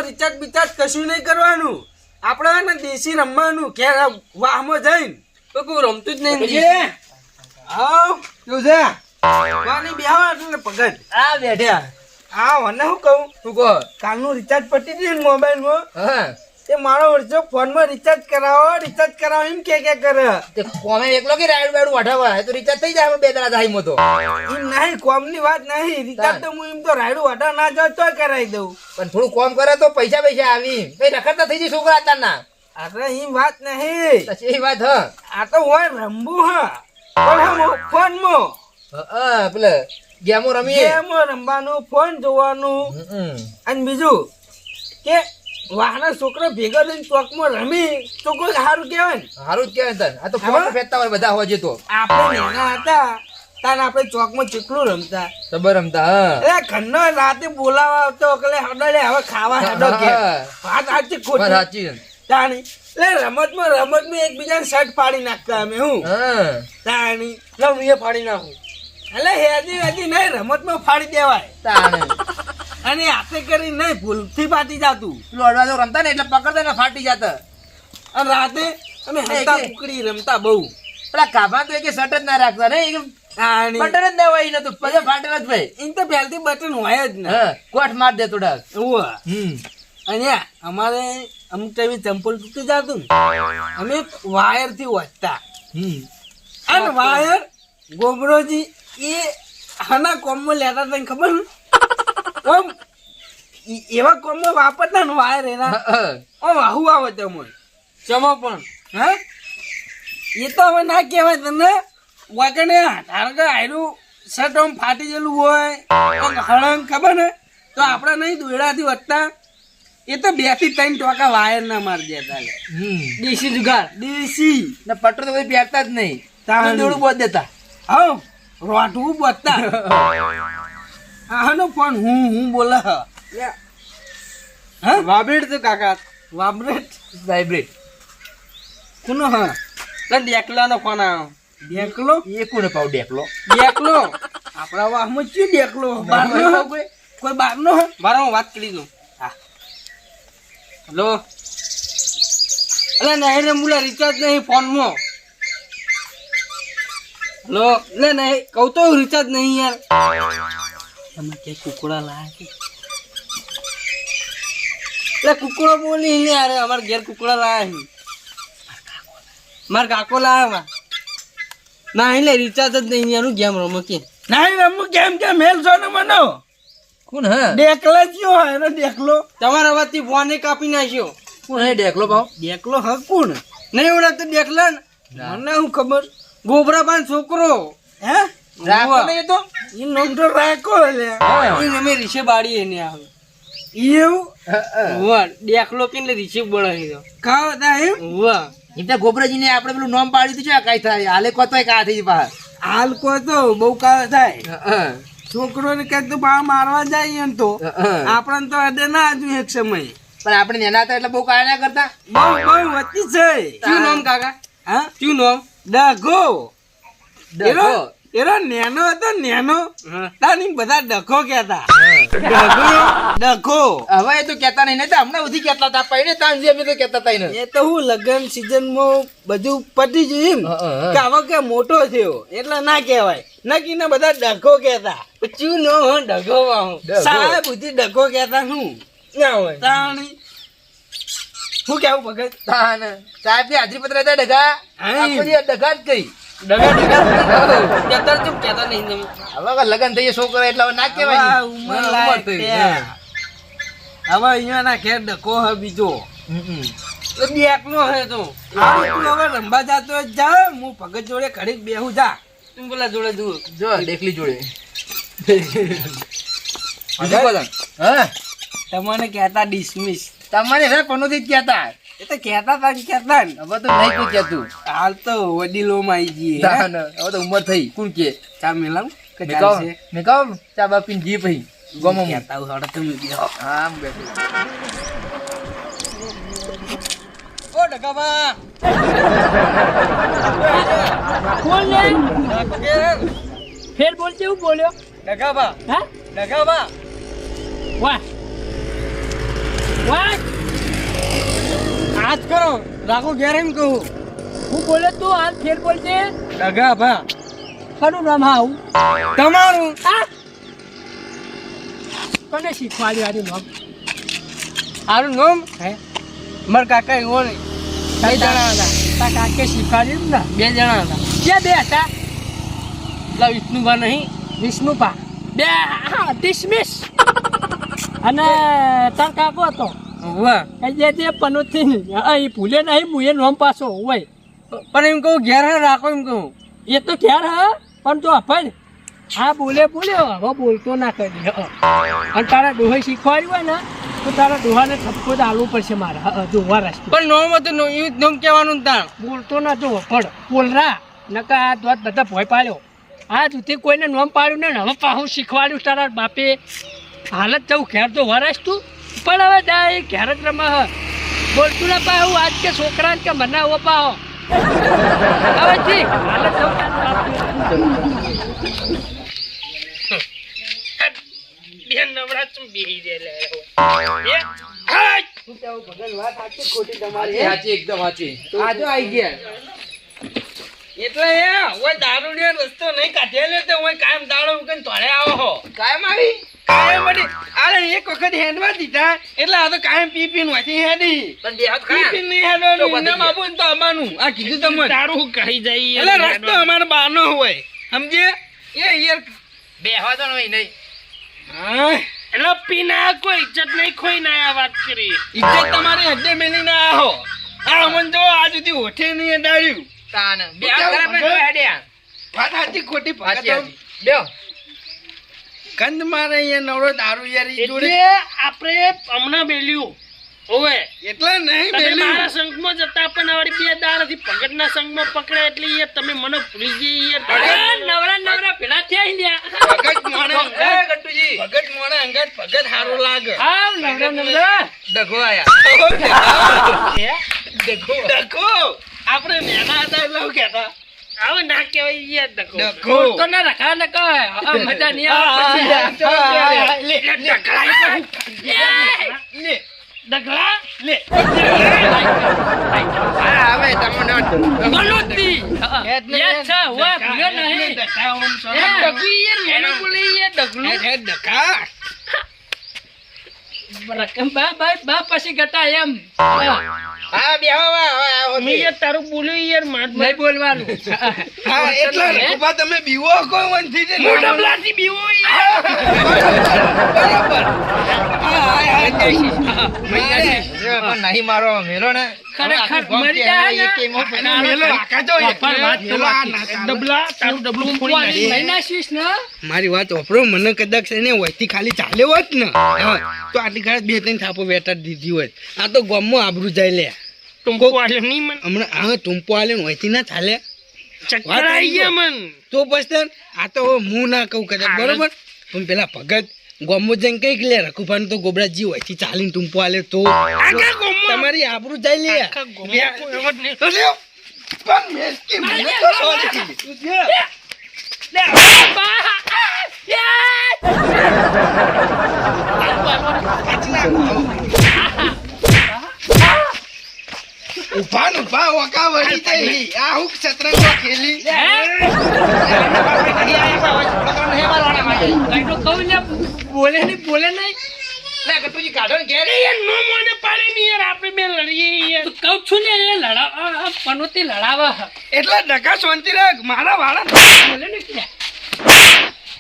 Recharge બિચાર્જ કશું નહીં કરવાનું. આપણે દેશી રમવાનું ઘેર વાહમાં જઈને તો કોઈ રમતું જ નહીં. આવ શું છે વાની બેહવા એટલે પગડ આ બેઠ્યા હા મને શું કહું તું કહો કાલનું રિચાર્જ પટી ગયું ને મોબાઈલમાં હા એ મારો વર્ષો ફોનમાં રિચાર્જ કરાવો એમ કે કરે તે કોમે એકલો કે રાઈડ બાઈડ વાઠાવા તો રિચાર્જ થઈ જાય બે દાડા થાય તો એમ નહીં કોમની વાત નહીં રિચાર્જ તો હું એમ તો રાયડું વાટા ના જાવ તોય કરાવી દઉં પણ થોડું કોમ કરે તો પૈસા આવી કઈ રખડતા થઈ જાય છોકરા અત્યારના અરે એમ વાત નહીં એ વાત હ આ તો હોય રમવું હા પણ ફોનમાં પેલે ગેમો રમીએ ગેમો રમવાનું ફોન જોવાનું અને બીજું કે વાહના છોકરો ભેગા થઈને ચોકમાં રમી તો કોઈ સારું કહેવાય ને સારું જ કહેવાય તને આ તો ફોન ફેંકતા હોય બધા હોય તો આપણે નાના હતા તાન આપણે ચોકમાં ચીકલું રમતા ખબર રમતા હા ઘરનો રાતે બોલાવા આવતો એટલે હડે હવે ખાવા હેડો કે વાત સાચી ખોટી સાચી તાણી એટલે રમતમાં એકબીજાને શર્ટ ફાડી નાખતા અમે હું તાણી લઉં એ ફાડી નાખું એટલે હેજી નહીં રમતમાં ફાડી દેવાય અને હાથે કરી નહીં ભૂલથી ફાટી જાતું લોડવા તો રમતા ને એટલે પકડતા ને ફાટી જતા અને રાતે અમે હસતા કુકડી રમતા બહુ પેલા કાભા તો એક શર્ટ જ ના રાખતા ને બટન જ ના હોય ને તો પછી ફાટેલ જ ભાઈ એમ તો પહેલથી બટન હોય જ ને કોટ માર દે થોડા અને અમારે અમુક ટાઈમે ચંપલ તૂટી જતું ને અમે વાયર થી વાંચતા અને વાયર ગોબરોજી એ આના કોમમાં લેતા તને ખબર ને ઓમ એવા કોમમાં વાપરતા ને વાયર એના ઓમ આહુ આવે તમને ચમો પણ હે એ તો હવે ના કહેવાય તને વાગણે ધારો કે આયરું શર્ટ આમ ફાટી ગયેલું હોય હળંગ ખબર ને તો આપણે નહીં દોયડાથી વધતા એ તો 2 થી 3 ટોકા વાયર ના મારી દેતા દેશી જુગાર દેશી ને પટ્ટો તો કોઈ પહેરતા જ નહીં દોડું બોધ દેતા હા રોટવું બોધતા આનો ફોન હું બોલે હા વાબ્રેટ તો કાકા વાબ્રેટ વાઇબ્રેટ કોનો હા ડેકલાનો ફોન આવ્યો ડેકલો એ કોને પાવ ડેકલો આપણા વાહમાં શું ડેકલો બારનો કોઈ બારનો બારો વાત કરી દઉં હા હેલો અરે નહીં રે મુલા રિચાર્જ નહીં ફોનમાં હેલો એટલે નહીં કહું તો રિચાર્જ નહીં યાર તમે કે કુકડા લાયા એટલે કુકડો બોલી યાર અમારે ઘેર કુકડા લાયા માર કાકો લાયા ના એટલે રિચાર્જ જ નહીં એનું ગેમ રમો કે નહીં રમું ગેમ કે મેલ છો ને મનો કોણ હે ડેકલા કયો હે ને ડેકલો તમારા અવાજથી ફોને કાપી નાખ્યો કોણ હે ડેકલો ભાવ ડેકલો હ કોણ નહીં ઓળખતો ડેકલા ને મને શું ખબર ગોબરાબાન છોકરો હે રાખો નહીં તો એ નોંધો રાખો લે એ અમે રીશે બાડી એને આવે એવું વાહ ડેકલો કે રીશે બોલાવી દો ખાવ તા એમ વાહ એમ તો ગોબરાજીને આપણે પેલું નામ પાડ્યું હતું કાંઈ થાય હાલે કોતોય કા થઈ બહાર હાલ કો તો બહુ કા થાય છોકરો ને કઈ તો બા મારવા જાય એમ તો આપણને તો અડે ના આજુ એક સમય પણ આપણે નેના હતા એટલે બહુ કાય ના કરતા બહુ વચ્ચી છે શું નામ કાકા હા શું નામ ડઘો એનો નેનો હતો નેનો તાની બધા ડખો કહેતા ડખો હવે એ તો કેતા નહીં તો હમણાં સુધી કેતા હતા પૈને તાંજી અમે તો કેતા હતા એ તો હું લગન સીઝન માં બધું પતી ગયું એમ કે આવો કે મોટો થયો એટલે ના કહેવાય નકી ને બધા ડખો કહેતા ચૂ નો ડઘો વાહું સાહેબ બુદ્ધિ ડખો કહેતા શું ના હોય તાણી શું કેવું ભગત સાહેબ ની હાજરી પત્ર હતા ડગા ડગા જ કઈ લગન થઈ છોકરા એટલે ના કેવાય હવે અહીંયા ના ઘેર ડકો હે બીજો એકલો હે તો હવે રંબા જાતો જા હું ભગત જોડે ઘડીક બેહું જા તું પેલા જોડે જો દેખલી જોડે તમને કહેતા ડિસમિસ તમારે હે કોનોથી જ કહેતા એ તો કહેતા તા કહેતા ને હવે તો નહીં કોઈ કહેતું હાલ તો વડીલો માં આવી જઈએ હવે તો ઉંમર થઈ કોણ કે ચા મેલાવ મેં કહું ચા બાપી જી પછી ગમો કહેતા હું હડે તમે બેહો આમ બેઠો ઓ ડગાબા બોલ ને ફેર બોલ કેવું બોલ્યો ડગાબા હા ડગાબા વાહ વાહ આજ કરો રાખો ઘેર એમ કહું હું બોલે તું હાલ ફેર બોલજે ડગા ભા ખરું નામ આવું તમારું હા કોને શીખવાડ્યું આનું નામ આનું નામ હે મારા કાકા એવો નહીં બે જણા હતા તા કાકે શીખવાડ્યું ને 2 જણા હતા ક્યાં બે હતા પેલા વિષ્ણુભા નહીં વિષ્ણુપા બે હા ડિસમિસ અને તાર કાકો હતો વાહ એ જે પનોતી એ ભૂલે નહીં હું એ નોમ પાછો હોય પણ એમ કહું ઘેર હે રાખો એમ કહું એ તો ક્યારે હા પણ તો અફડ હા બોલ્યો હવે બોલતો ના કરી અને તારા ડોહે શીખવાડ્યું હોય ને તો તારા ડોહાને ઠપકો તો આલવું પડશે મારે ડોહા રાષ્ટ્ર પણ નોમ હતું એ નોમ કહેવાનું તાણ બોલતો ના જો અફડ બોલરા નકા આ દોત બધા ભોય પાડ્યો આ જુથી કોઈને નોમ પાડ્યું ને હવે પાછું શીખવાડ્યું તારા બાપે હાલત જવું ઘેર તો વરાશ તું પણ હવે જાય ઘેર જ રમા બોલતું ના પાહું આજ કે છોકરાને કે મને આવો પાહો હવે જી હાલત જવું તારા સાચી એકદમ સાચી આજો આવી ગયા એટલે ઓય દારૂડિયો રસ્તો નહીં કાઢેલો તો ઓય કાયમ દાડો ઉકન તોડે આવો હો કાયમ આવી કાયમ મળી અરે એક વખત હેડવા દીધા એટલે આ તો કાયમ પી પીને વાંચી હેડી પણ બે હાથ પી ખરા પીને નહીં હેડવાનું એના બાપુ તો અમાનું આ કીધું તમને તારું કહી જાય એટલે રસ્તો અમારો બહારનો હોય સમજે એ યાર બેહવા તો નહીં હા એટલે પીના કોઈ ઇજ્જત નહીં ખોઈ ના આ વાત કરી ઇજ્જત તમારી હદ્દે મેલી ના આહો આ અમન જો આ સુધી હોઠે નહીં અડાડ્યું તાન બે હાથ ખરા પણ હેડ્યા વાત સાચી ખોટી સાચી ફાકા સાચી બેહો ગંધ મારે અહીંયા નવરો દારૂ યાર ઈ જોડે એટલે આપણે હમણાં બેલ્યું ઓવે એટલે નહીં તમે મેલ્યું મારા સંઘમાં જતા પણ આવડી બે દાડાથી ભગતના સંઘમાં પકડે એટલે યાર તમે મને ભૂલી ગઈ યાર નવરા ભેળા થયા લ્યા ભગત મોણે એ ગટ્ટુજી ભગત મોણે અંગાત ભગત હારો લાગે હા નવરા ડઘો આયા ડખો આપણે નેના હતા એટલે હું કહેતા હવે ના કહેવાય યાર ડખો ડખો. તો ના રખા ન કહે મજા નહીં આવે લે ડગલા લે હા હવે તમને મનોતી એટલે યાર છે હોય ભૂલ્યો નહીં ડખા ઓમ સો એ ડગલી યાર મને બોલે યાર ડગલું હે ડખા રકમ બા પછી ગટા એમ હા બેહો મેં યાર તારું બોલ્યું યાર નહીં બોલવાનું હા એટલે રઘુભા તમે બીવો કોઈ વનથી છે મોટા બ્લાથી બીવો બરાબર હા પણ નહીં મારો મેલો ને ખરેખર મરી જાય ને મેલો આકા જો પણ વાત તો મેલો આ બાકી. ના કામ. ડબલા તારું ડબલું ફોડી નાખી. લઈ નાખીશ ને મારી વાત ઓપરો મને કદાચ એને વહીથી ખાલી ચાલે હોત ને હા, તો આટલી ઘરે 2-3 થાપો વેટા દીધી હોત આ તો ગામમાં આબરૂ જાય લે ટૂંકો આલ્યો નહીં મને હમણાં હા ટૂંપો આલે ને વહીથી ના ચાલે ચક્કર આવી ગયા મન તો પછી આ તો હવે હું ના કહું કદાચ બરોબર પણ પેલા ભગત ગામમાં જઈને કઈક લે રઘુભાન તો ગોબરાજી વહીથી ચાલીને ટૂંપો આલે તો તમારી આબરૂ જાય લે આખા ગામમાં કોઈ એવો જ નહીં. અલ્યો, પણ મેસકી મને તો સોરી. લે, બા! ઉભા ને ઉભા વકા વળી થઈ આ હું શતરંજ ખેલી કઈ તો કહું ને, બોલે નહીં લે ગટ્ટુજી કાઢો ને ઘેર યાર નો મને પાડે નહીં યાર આપણે બે લડીએ યાર કહું છું ને એ લડાવ પનોતી લડાવા એટલે ડકા શાંતિ રાખ મારા વાળા બોલે ને કે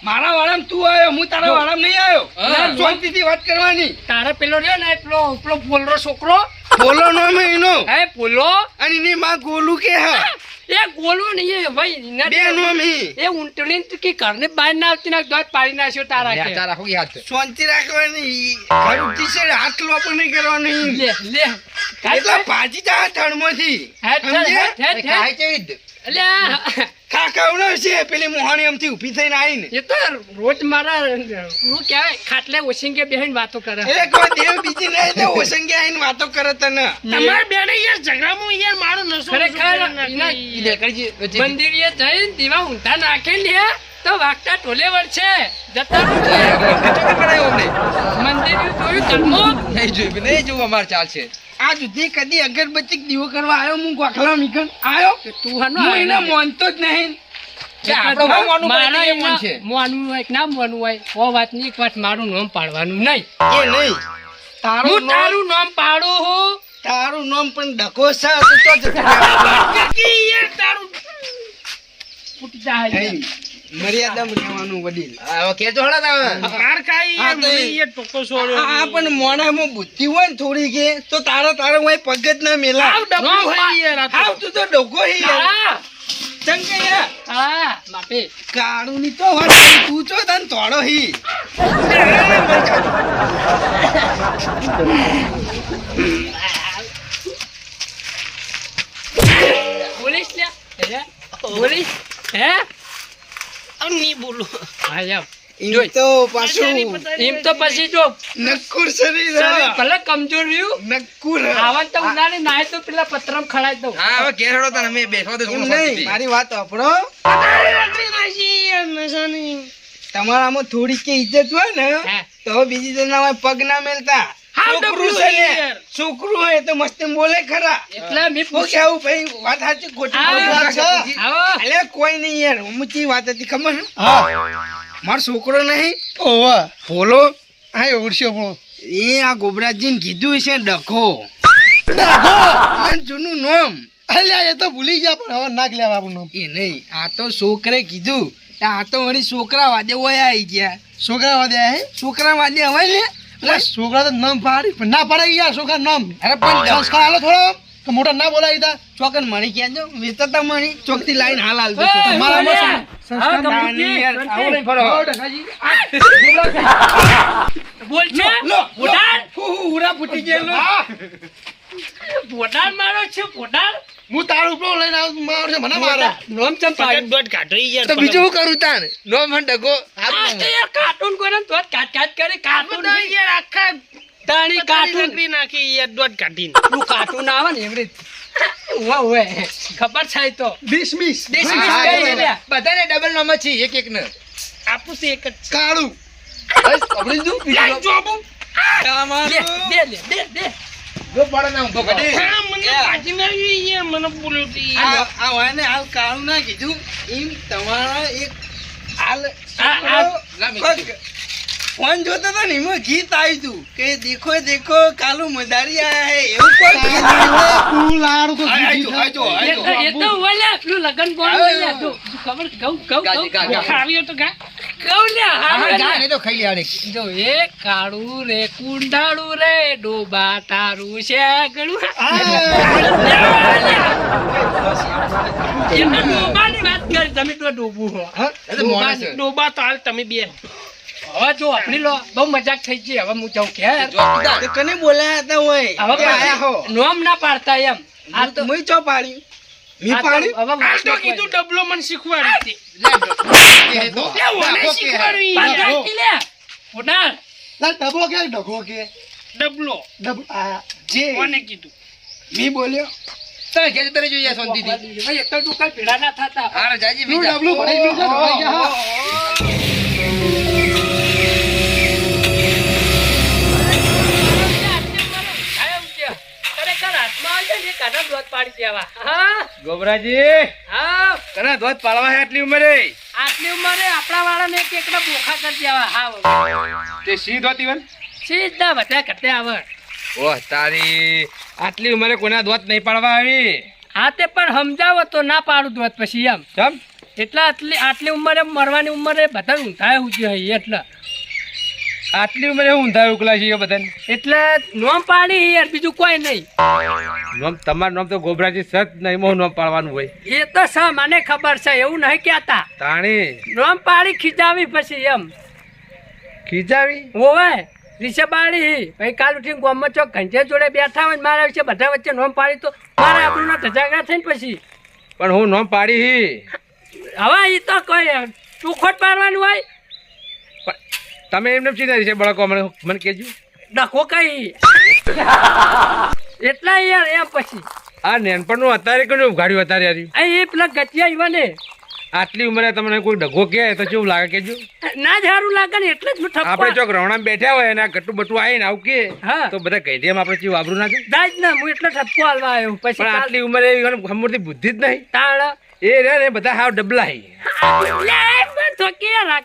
મારા વાળામાં તું આવ્યો હું તારા વાળામાં નહીં આવ્યો હા. શાંતિથી વાત કરવાની તારા પેલો રહ્યો ને પેલો બોલરો છોકરો બોલો નો મેં એનો હે બોલો અને એની માં ગોલું કે હા એ ગોલું નહીં ભાઈ બે નો મી એ ઊંટણી કે ઘરને બહાર ના આવતી ના દોત પાડી નાખ્યો તારા કે તારા હું યાદ શાંતિ રાખવાની ઘર ઉઠી હાથ લોપો નહીં કરવાની લે એટલે ભાજી જા થડમાંથી ખાય કેવી રીતે ખાખાવડો છે પેલી મોહાણી આમથી ઊભી થઈને આવીને એ તો રોજ મારા હું કહેવાય ખાટલે ઓશિંગે બેહીને વાતો કરે એ કોઈ દેવ બીજી નહીં તો ઓસંગે આવીને વાતો કરે તને તમારે બેને યાર ઝઘડામાં યાર મારો નસો ખરેખર ઈ લે કરજી મંદિરે જઈને દીવા ઊંધા નાખે લે તો વાગતા ટોલે વળશે જતા મંદિર જોયું ધર્મો નહીં જોવું અમારે ચાલશે. આ સુધી કદી અગરબત્તી દીવો કરવા આવ્યો હું ગોખલા મીકન આવ્યો તું હનો હું એને માનતો જ નહીં કે આપણું નામ માનવું પડે મારા એ મન છે. માનવું હોય કે ના માનવું હોય ઓ વાતની એક વાત મારું નામ પાડવાનું નહીં એ નહીં તારું હું નામ તારું નામ પાડું હું તારું નામ પણ ડખો છે તો તો જતું તારું ફૂટી જાય નહીં મર્યાદામાં રહેવાનું વડીલ હા, હવે કેજો હળા તાવે. માર ખાઈ હા, તો એ- એ ટોકો આ પણ મોણામાં બુદ્ધિ હોય ને થોડી કે તો તારો હોય પગ જ ના મેલા હાવ ડબલું હોય યાર આ તો. હાવ તું તો ડોકો હી યાર હા ચંકૈયા હા બાપે કાળું ની તો વાત તું છો તન તોડો હી પોલીસ લે હે પોલીસ હે નહીં બોલું હા યાર એમ તો પાછું એમ તો પછી જો નક્કુર શરીર શરીર ભલે કમજોર રહ્યું નક્કુર આવા તો ઉનાળી નાય તો પેલા પત્રમ ખડાઈ દઉં હા, હવે ઘેર હેડો તાને, અમે બેસવા દે એમ થોડું નહીં શાંતિથી. મારી વાત સાંભળો તમારામાં થોડી કે ઇજ્જત હોય ને હા. તો બીજી જણા હોય પગ ના મેલતા હાવ છોકરું ડબલું છે ને યાર. છોકરું હોય તો મસ્તી બોલે ખરા એટલે મેં હું કેવું ભાઈ વાત સાચી ખોટી હા, ખોટી વાત છે. આવો અલે કોઈ નહીં યાર હું ચી વાત હતી ખબર છે મારો છોકરો નહીં ઓવા ભોલો હા ઓળશ્યો ભોલો એ આ ગોબરાજીને કીધું છે ડખો આ જૂનું નામ અલ્યા એ તો ભૂલી ગયા પણ હવે નાખ લેવા આપણું નામ એ નહીં આ તો છોકરે કીધું આ તો વળી છોકરા વાદે ઓયા આવી ગયા છોકરા વાદે હે છોકરા વાદે હવે લે છોકરા તો નામ પાડી પણ ના પાડે યાર છોકરા નામ અરે પણ સંસ્કાર આલો થોડો તો મોટા ના બોલાવી તા ચોકન મણી ક્યાં જો વેચતા મણી ચોક થી લાઈન હાલ હાલ દો તમારામાં સંસ્કાર નાની યાર આવો નહીં ફરો બોલ છે લો બોટાર ઉરા ફૂટી ગયેલો બોટાર મારો છે બોટાર હું તારું ઉપરો લઈને આવું મારો છે મને મારે નોમ ચમ પાડ્યું તો બીજું શું કરું તાન નો મન ડગો આ તો યાર કાર્ટૂન કોને તો કાટ કાટ કરી કાર્ટૂન યાર આખા તાણી કાર્ટૂન નાખી યાર દોડ કાઢીને તું કાર્ટૂન આવે ને એવરી વાહ ઓએ ખબર છે તો ડિસમિસ દેશી હા, કઈ હા, લે બધાને ડબલ નામ જ છે, એક એક ને. આપું છે એક જ કાળું બસ, આપણી જ દઉં, બીજું નામ. જોબુ દે દે દે દે જો પડે ના ઊંધો કરે. આ વાને હાલ કાળું ના કીધું એમ તમારા એક હાલ લા મીઠી. ફોન જોતો તો ને એમાં ગીત આવ્યું તું કે દેખો દેખો કાલુ મદારી આયા હે એવું કોઈ એ તો ઓલે પેલું લગન બોલ ઓલે તો ખબર ગૌ ગૌ ગાજી, ગા, ગા. ખાવ્યો તો ગા ગૌ લે હા, હા જા, નહીં તો ખાઈ લે આને. જો એ કાળું રે કુંડાળું રે ડોબા તારું છે ગળું એમને ડોબાની વાત કરી તમે તો ડોબું હો એ તો માણસ છે. ડોબા તો હાલ તમે બે હવે જો આપણી લો બહુ મજાક થઈ ગઈ હવે હું જાઉં કે જો સીધા. તો કને બોલાયા હતા હોય હવે કે આયા હો નોમ ના પાડતા એમ આ તો મુઈ ચો પાડ્યું મી આ તો પાડ્યું હવે આ તો કીધું ડબલો મને શીખવાડી લે, એ તો. મને શીખવાડી બાકી લે ઓડા ડબલો કે ડગો કે ડબલો જે કોને કીધું મી બોલ્યો તમે ઘેર જતા રહેજો યાર શાંતિથી. ભાઈ એક તો દુકાન ભેડા ના થતા હારે જાજી તું બીજા. ડબલું ભરાઈ ગયું છે ભરાઈ ગયા હા. ગોબરાજી હા તને ધોધ પાડવા હે આટલી ઉંમરે? આટલી ઉંમરે આપણા વાળાને એક એકલા બોખા કરી દેવા હા તે સી ધોતી વન? સીધા બધા ઘટે આવે ઓહ તારી, આટલી ઉંમરે કોના ધોધ નહીં પાડવા આવી? હા તે પણ સમજાવો તો ના પાડું દોત પછી એમ ચમ? એટલા આટલી ઉંમરે મરવાની ઉંમરે બધા ઊંધાય ઉજી હોય એટલે આટલી ઉંમરે હું ઊંધા ઉકલા છે બધાને? એટલે નોમ પાડી યાર બીજું કોઈ નહીં નામ તમારું નામ તો ગોબરાજી સત નહીં મોં નામ પાડવાનું હોય. એ તો છે મને ખબર છે એવું નહીં કહેતા તાણી નોમ પાડી ખીચાવી પછી એમ ખીજાવી? હોવે રીસે પાડી ભાઈ કાલ ઉઠીને ગામમાં ચોક ઘંટે જોડે બેઠા હોય ને મારા વિશે બધા વચ્ચે નોમ પાડી તો મારા આપણું ધજાગરા થઈને પછી પણ હું નામ પાડી હી. હવે એ તો કોઈ ચોખોટ પાડવાનું હોય પણ તમે એમને ચીધા છે બળકો મને કહેજો. ડખો કઈ એટલા યાર એમ પછી આ નેનપણનું અત્યારે કોને ઉઘાડ્યું અત્યારે હાર્યું? એ પેલા ગતિયા ઈવાને આટલી ઉંમરે તમને કોઈ ડઘો કહે તો કેવું લાગે કેજો ના જ સારું લાગે ને એટલે જ હું ઠપકો આપણે ચોક રવણામાં બેઠા હોય અને આ ગટ્ટુ બટુ આવીને આવું કે હા. તો બધા કહી દે એમ આપણે કેવું વાપરું ના થાય? જાય જ ને હું એટલે ઠપકો હાલવા આવ્યો પછી પણ આટલી ઉંમરે હમણાં બુદ્ધિ જ નહીં તાળ એ રે ને બધા હાવ ડબલા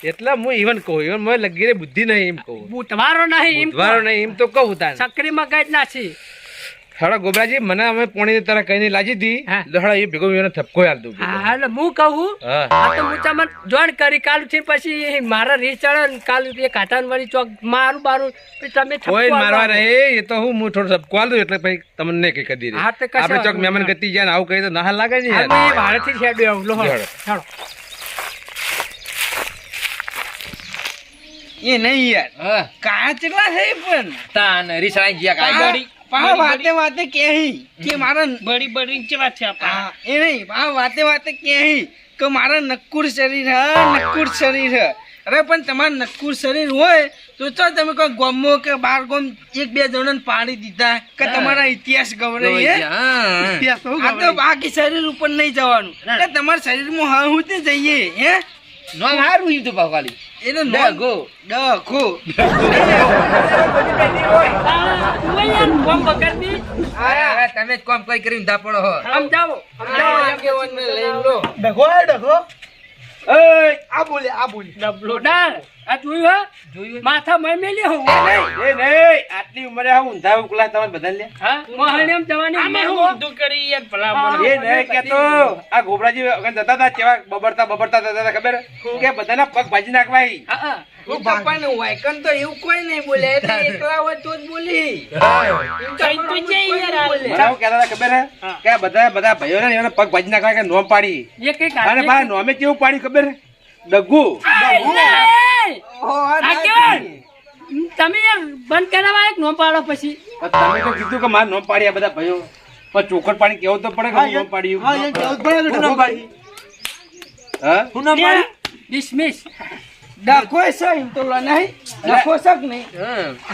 એટલે હું ઇવન કહું ઇવન મને લગી રે બુદ્ધિ નહીં એમ કહું બુધવારો નહીં એમ બુધવારો નહીં એમ તો કહું તાન સક્રી મગજ ના છે હળો ગોબરાજી મને અમે પોણી તરફ કહીને લાજી હતી હા. લહડા એ ભેગો એને થપકો હાલ દઉં હા એટલે હું કહું હા. આ તો હું તમને જોઈન કરી કાલ થી પછી મારા રીસ ચડે ને કાલ એ કાંઠાન વાળી ચોક મારું બારું પછી તમે ઠપકો કોઈ મારવા હાલવા. નહીં એ તો હું થોડો થપકો હાલ દઉં એટલે પછી તમને કઈ કરી દે હા, તો કશો આપણે ચોક વાંધો મહેમાન નહીં. ગતિ જાય ને આવું કહી તો ના લાગે ને હા, યાર મેં વાળેથી જ હેડ્યો આવું. લો, હેડો. હેડો. એ નહીં યાર હા કાચલા છે પણ તાન રીસાઈ ગયા કાઈ પા વાતે વાતે કહી કે મારા બડી બડી કેવા છે હા, એ નહીં પા વાતે વાતે કહી કે મારા નક્કુર શરીર હે નક્કુર શરીર હે અરે પણ તમારું નક્કુર શરીર હોય તો ચો તમે કોઈ ગોમો કે બાર ગોમ એક બે જણને પાડી દીધા કે તમારા ઇતિહાસ ગવરાઈ હે ઇતિહાસ તો આ તો બાકી શરીર ઉપર નહીં જવાનું કે તમારા શરીરમાં હા હું તે જઈએ હે નો હારું ઈ તો પાવાલી એનો ડગો. ડખો તમે જ કોમ કઈ કરીને ધાપડો હો સમજાવો આગેવાનને લઈને લો ડબલો ડાળ આ જોયું હે જોયું માથા મેં મેલી હું એ નહીં આટલી ઉંમરે આવું ઊંધા ઉકલા તમે બધા લે હા મોહણિયમ જવાની ઉંમરમાં કરી યાર એ નહીં કેતો આ ગોબરાજી વખત જતા હતા કેવા બબડતા જતા હતા ખબર કે બધાના પગ ભાજી નાખવાય હા હા હું પપ્પાને વાયકન તો એવું કોઈ નહીં બોલે એટલે એકલા હોય તો જ બોલી મને આવું કહેતા હતા ખબર હે કે આ બધા ભાઈઓ ને એના પગ ભાજી નાખવા કે નોમ પાડી એ કઈ અને ભાઈ નોમે કેવું પાડી ખબર હે ડગ્ગુ તમે યાર બંધ કરાવવા એક નો પાડો પછી તમે તો કીધું કે મારે નોમ પાડી આ બધા ભાઈઓ પણ ચોખટ પાણી કેવું તો પડે કે હું નોમ પાડી હા ડિસમિસ ડખો છે એમ તો લો નહીં ડખો શક નહીં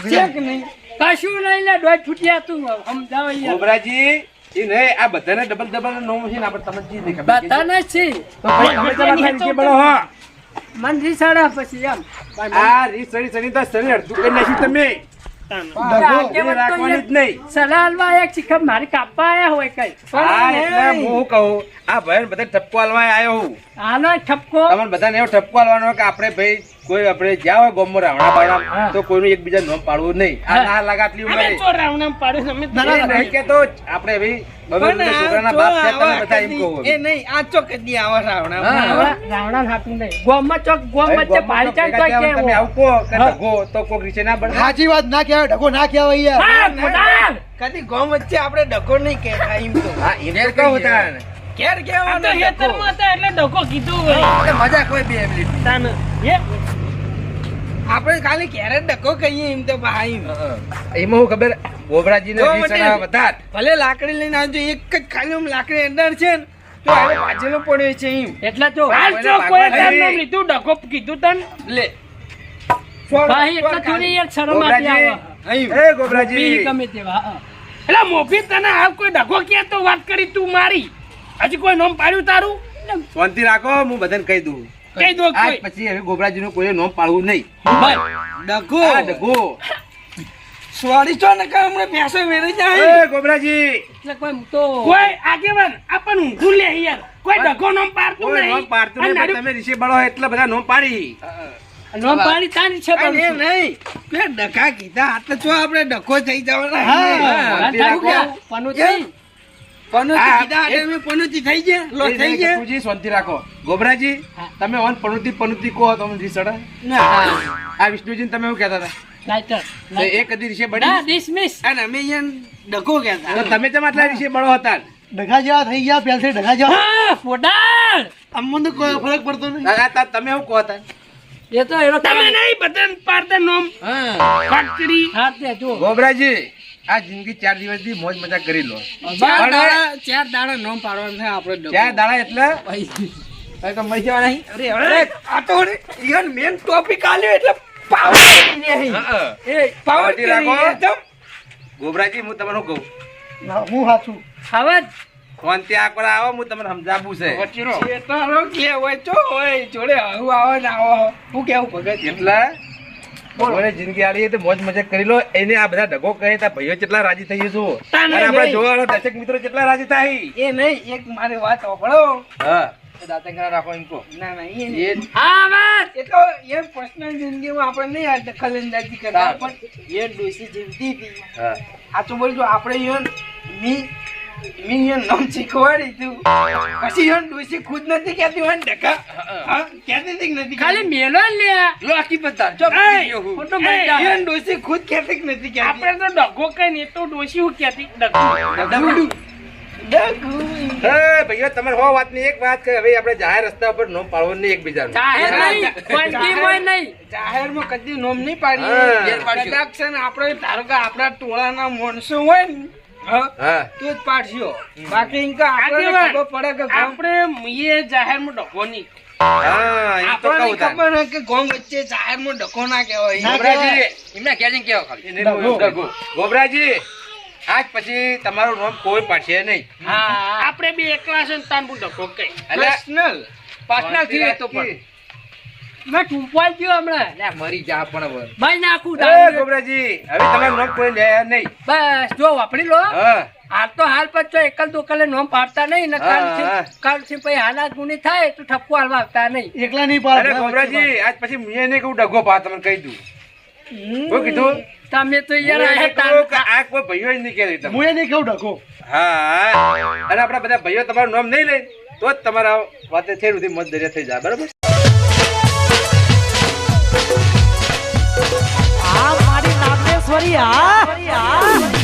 શેક નહીં કશું નહીં લે દોઢ ફૂટિયા તું સમજાવો યાર ગોબરાજી એ નહીં આ બધાને ડબલ નોમ છે ને આપણે તમે ચીજ નહીં ખબર બધાને છે તો ભાઈ તમે તમારા ભાઈ કે બળો હો મન રીસાડા પછી એમ આ રી સડી તો શરીર અડધું કરી નાખ્યું તમે રાખવાની જ નહીં સલાલવા એક શિખર મારી કાપવા આયા હોય કઈ હા એટલે હું કહું આ ભાઈ બધા ઠપકો હાલવા આવ્યો હું આનો ઠપકો તમને બધાને એવો ઠપકો હાલવાનો કે આપણે ભાઈ કોઈ આપણે જ્યાં હોય ગોમમાં રાવણા બાવણા તો કોઈનું એકબીજા નોમ પાડવું નહીં આ ના લાગે આટલી ઉંમરે એ નહીં કેતો આપણે ભાઈ બબે છોકરાના બાપ છે તમે બધા એમ કહો એ નહીં આ ચોક દી આવા રાવણા રાવણા હાથું નહીં ગોમમાં ચોક ગોમ વચ્ચે પાલચાન તો તમે કેવો આવું કહો કે ઢગો તો કોક રીચે ના બને સાચી વાત ના કહેવાય ઢગો ના કહેવાય યાર હા, ખોટાર. કદી ગોમ વચ્ચે આપણે ડખો નહીં કહેતા એમ તો હા એમ તો કહું તાને ઘેર કહેવાનો ડખો. એટલે મજા કોઈ બે મિનિટ આપણે ખાલી ઘેર જ ડખો કહીએ એમ તો ભાઈ એમાં હું ખબર ગોબરાજીને જો 20 જણા વડીલ. વધાર ભલે લાકડી લઈને આવજો એક જ ખાલી આમ લાકડી અંદર છે ને તો હવે પાછળનો પડ્યો છે એમ એટલે જો લે ભાઈ એટલે થોડી યાર શરમ આતી આવે અહીં એ ગોબરાજી બી ગમે તેવા હા. એટલે મોભી તને હાલ કોઈ ડખો કે તો વાત કરી તું મારી હજી કોઈ નામ પાડ્યું તારું શાંતિ રાખો હું બધાને કહી દઉં કહી દો આજ કોઈ પછી હવે ગોબરાજીનું કોઈ નોમ પાડવું નહીં ડખો આ ઢગો સોરી છો ને કે હમણાં ભેંસો વેરી જાય એ ગોબરાજી એટલે કોઈ તો કોઈ આગેવાન આપણ ઊંધું લે યાર કોઈ ડખો નામ પાડતું કોઈ નહીં નોમ પાડતું અને નહીં પણ નાનું- તમે ઋષિ બળો એટલે બધા નોમ પાડી નોમ પાણી તારી છે અને એ પણ નહીં કે ડખા કીધા આ તો છો આપણે ડખો થઈ જવાના હા, તારું કેવું? પનું થઈ. પનોતી હા, કીધા એટલે મેં પનોતી થઈ ગયા લો એ થઈ નહીં, ગયા કટુજી, શાંતિ રાખો ગોબરાજી તમે ઓન પણુતી કહો તમે રીસડા ના આ વિષ્ણુજી તમે એવું કહેતા હતા લાઇટર. તો એ કદી ઋષિ ના, બળી dismiss. અને અમે અહીંયા ડખો કહેતા તો તમે જેમ આટલા ઋષિ બળો હતા ઢગા જેવા થઈ ગયા પહેલથી ઢગા જેવા હા, ફોડાર. અમને તો કોઈ ફરક પડતો નહીં તમે એવું કહો હતા એ તો એનો તમે નહીં બધાને પાડતા નામ ફાટકડી હા, તે જો. ગોબરાજી આ જિંદગી 4 દિવસથી મોજ મજા કરી લો ચાર દાડા નોમ પાડવાનું છે આપણે ડખો. 4 દાડા એટલે તો મરી જવા નહીં અરે આ તો ઈવન મેન ટોપિક આલ્યો એટલે પાવર નહીં એ પાવર શાંતિ રાખો. રાખો ગોબરાજી હું તમને કહું ના, હું સાચું હવે ફોન ત્યાં આગળ આવો હું તમને સમજાવું છે વચ્ચે રહો. શેતાનો કે હોય ચો હોય જોડે આવું આવો ને આવો હું કેવું ભગત એટલે ભગવાને જિંદગી આલી એ તો મોજ મજા કરી લો એને આ બધા ઢગો કહે તા ભાઈઓ કેટલા રાજી થઈ છું તાને અને આપણા નહીં. જોવાના દર્શક મિત્રો કેટલા રાજી થાય એ નહીં એક મારી વાત સાંભળો હા દાંતંગરા રાખો એમ કહો. ના ના એ એ નહીં. હા વાત એ તો એ પર્સનલ જિંદગીમાં આપણે નહીં આ દખલઅંદાજી કરતા પણ એ ડોસી જીવતી હતી હા સાચું બોલજો આપણે મી નામ શીખવાડી તું પછી ડોસી ખુદ નથી કહેતી હોય ને ડખા હા કહેતી હતી કે નથી ખાલી મેલો જ લે લો આખી બધા ચો એય, ખોટું મરી જાય. એ ડોસી ખુદ કહેતી કે નથી કહેતી આપણે તો ડગો કઈ ને તો ડોશી હું કહેતી ડગો. એ ભાઈઓ તમારે હો વાતની એક વાત કે હવે આપણે જાહેર રસ્તા ઉપર નો પાડવો નહીં એકબીજાનું જાહેર નહીં કોન્ટીમાં નહીં જાહેરમાં કદી નોમ નહીં હા. પાડી કદાચ છે ને આપણે ધારો કે આપણા ટોળાના માણસો હોય ને હા, હા તો જ પાડશો બાકી એમ કે આપણને આગેવાન. ખબર પડે કે ગામ આપણે એ જાહેરમાં ડગો નહીં. હા એમ તો આપણને કહું તાન. ખબર હોય કે ગામ વચ્ચે જાહેરમાં ડખો ના કહેવાય ના ગોબરાજી એમને ક્યાં કેવો ખાલી એને બોલ, ડગો. ગોબરાજી આજ પછી તમારું નામ કોઈ પાડશે નહીં હા આપણે બે એકલા છે ને તાન હું ડગો કઈ. એટલે પર્સનલ પાર્ટનર થી રહેતો પણ મેં ટૂંપવાઈ ગયો હમણાં લે મરી જા પણ હવે ભાઈ નાખું એ દારૂ. ગોબરાજી હવે તમારું નામ કોઈ લે નહીં બસ જો વાપરી લો હા હાલ તો હાલ પછી એકલ દોકલે નોમ પાડતા નહીં ને હા. કાલથી પછી હાલા ગુની થાય તો ઠપકો હાલવા આવતા નહીં એકલા નહીં અરે પાડ ગોબરાજી આજ પછી મેં નહીં કહું ડગો પા તમને કહી દઉં શું કીધું તમે તો યાર મેં આયા કીધું કે તાન. આ કોઈ ભાઈઓ જ નહીં કહેતી તમને. હું એ નહીં કહું ઢકો હા અને આપણા બધા ભાઈઓ તમારું નામ નહીં લે તો જ તમારા વાતે થઈ સુધી મત દરિયા થઈ જાય બરાબર આ મારી નાગેશ્વરી આ